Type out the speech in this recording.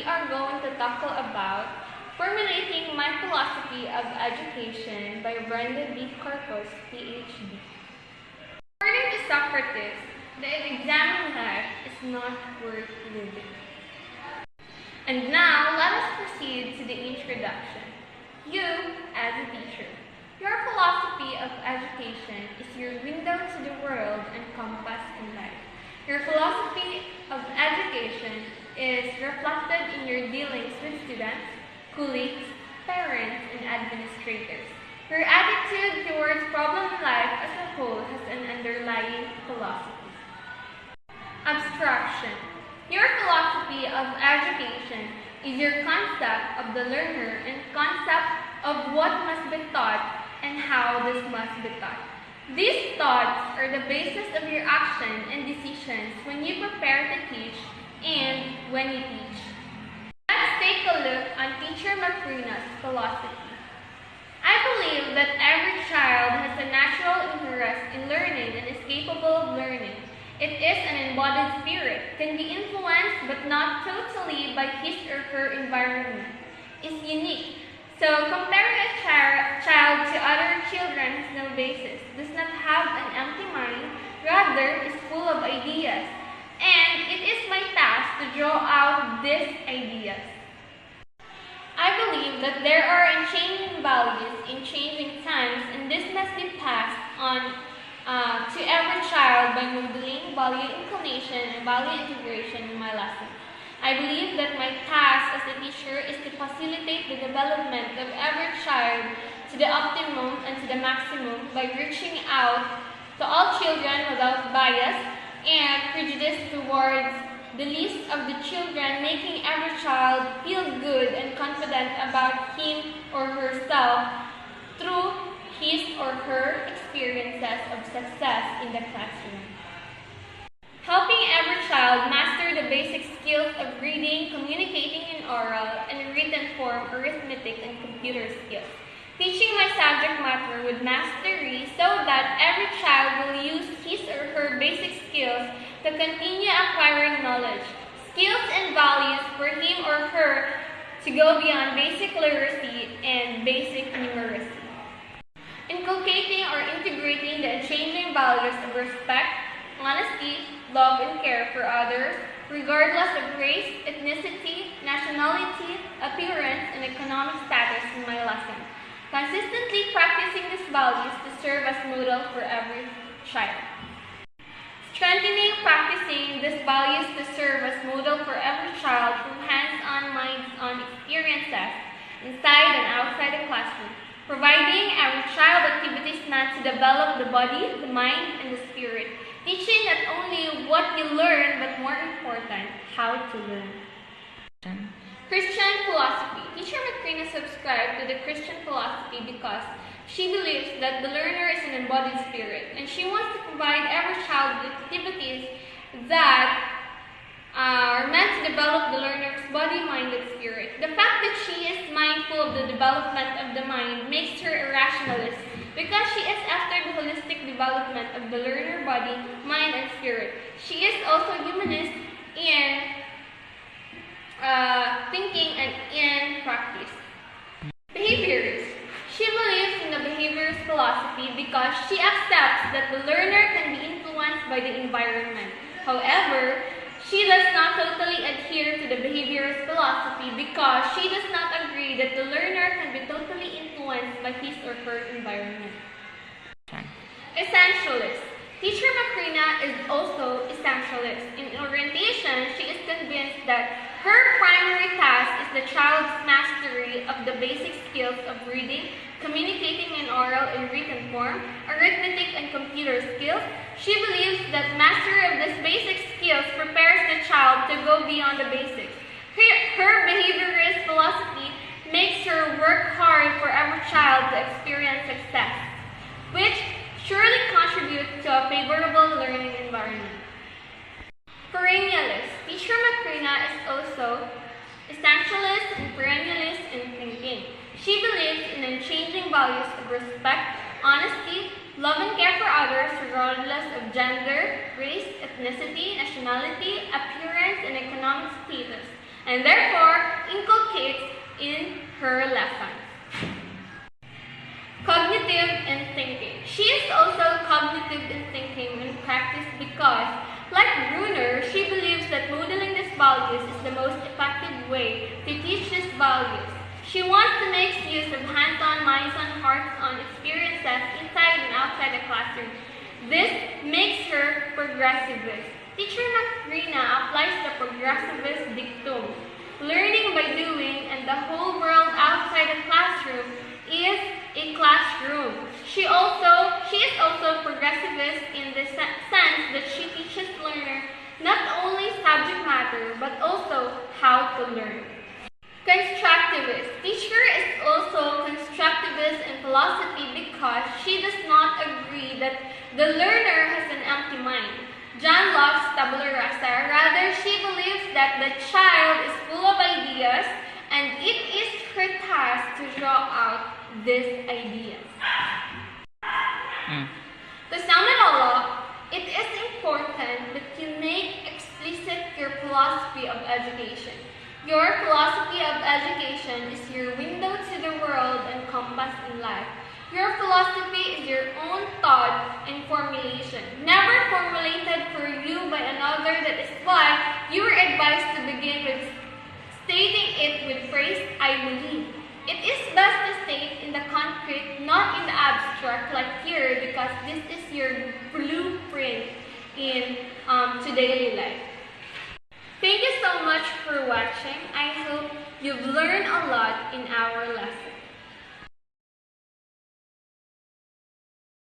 are going to tackle about Formulating My Philosophy of Education by Brenda B. Corpus, PhD. According to Socrates, the examined life is not worth living. And now, let us proceed to the introduction. You, as a teacher, your philosophy of education is your window to the world and compass in life. Your philosophy of education is reflected in your dealings with students, colleagues, parents, and administrators. Your attitude towards problem life as a whole has an underlying philosophy. Abstraction. Your philosophy of education is your concept of the learner and concept of what must be taught and how this must be taught. These thoughts are the basis of your action and decisions when you prepare to teach and when you teach. Let's take a look on Teacher Macrina's philosophy. I believe that every child has a natural interest in learning and is capable of learning. It is an embodied spirit, can be influenced but not totally by his or her environment. It's unique. So comparing a child to other children has no basis, does not have an empty mind, rather is full of ideas. And it is my task to draw out these ideas. I believe that there are unchanging values in changing times, and this must be passed on to every child by modeling value inclination and value integration in my lesson. I believe that my task as a teacher is to facilitate the development of every child to the optimum and to the maximum by reaching out to all children without bias and prejudice towards the least of the children, making every child feel good and confident about him or herself through his or her experiences of success in the classroom. Helping every child master the basic skills of reading, communicating in oral and written form, arithmetic, and computer skills. Teaching my subject matter with mastery so that every child will use his or her basic skills to continue acquiring knowledge, skills, and values for him or her to go beyond basic literacy and basic numeracy. Inculcating or integrating the unchanging values of respect, honesty, love, and care for others, regardless of race, ethnicity, nationality, appearance, and economic status in my lesson. Consistently practicing these values to serve as model for every child. Strengthening practicing these values to serve as model for every child through hands-on, minds-on experiences inside and outside the classroom. Providing every child activities meant to develop the body, the mind, and the spirit. Teaching not only what you learn, but more important, how to learn. Christian philosophy. Teacher Macrina subscribed to the Christian philosophy because she believes that the learner is an embodied spirit, and she wants to provide every child with activities that are meant to develop the learner's body, mind, and spirit. The fact that she is mindful of the development of the mind makes her a rationalist because she is after the holistic development of the learner body, mind, and spirit. She is also humanist in thinking and in practice. Behaviorist. She believes in the behaviorist philosophy because she accepts that the learner can be influenced by the environment. However, she does not totally adhere to the behaviorist philosophy because she does not agree that the learner can be totally influenced by his or her environment. Essentialist. Teacher Macrina is also essentialist. In orientation, she is convinced that her primary task is the child's mastery of the basic skills of reading, communicating in oral and written form, arithmetic, and computer skills. She believes that mastery of these basic skills prepares the child to go beyond the basics. Her behaviorist philosophy makes her work hard for every child to experience success, which surely contributes to a favorable learning environment. Perennialist. Teacher Macrina is also essentialist and perennialist in thinking. She believes in unchanging values of respect, honesty, love and care for others regardless of gender, race, ethnicity, nationality, appearance, and economic status. And therefore, her lessons. Cognitive and thinking. She is also cognitive in thinking and practice because, like Bruner, she believes that modeling these values is the most effective way to teach these values. She wants to make use of hands-on, minds-on, hearts-on experiences inside and outside the classroom. This makes her progressivist. Teacher Macrina applies the progressivist dictum. Learning by doing, and the whole world outside the classroom is a classroom. She is also progressivist in the sense that she teaches learner not only subject matter but also how to learn. Constructivist. Teacher is also constructivist in philosophy because she does not agree that the learner has an empty mind. John Locke's tabula rasa. Rather, she believes that the child is full of ideas and it is her task to draw out these ideas. To sum it all up, it is important that you make explicit your philosophy of education. Your philosophy of education is your window to the world and compass in life. Your philosophy is your own thought and formulation, never formulated for you by another. That is why you are advised to begin with stating it with phrase, I believe. It is best to state in the concrete, not in the abstract like here, because this is your blueprint in to daily life. Thank you so much for watching. I hope you've learned a lot in our lesson.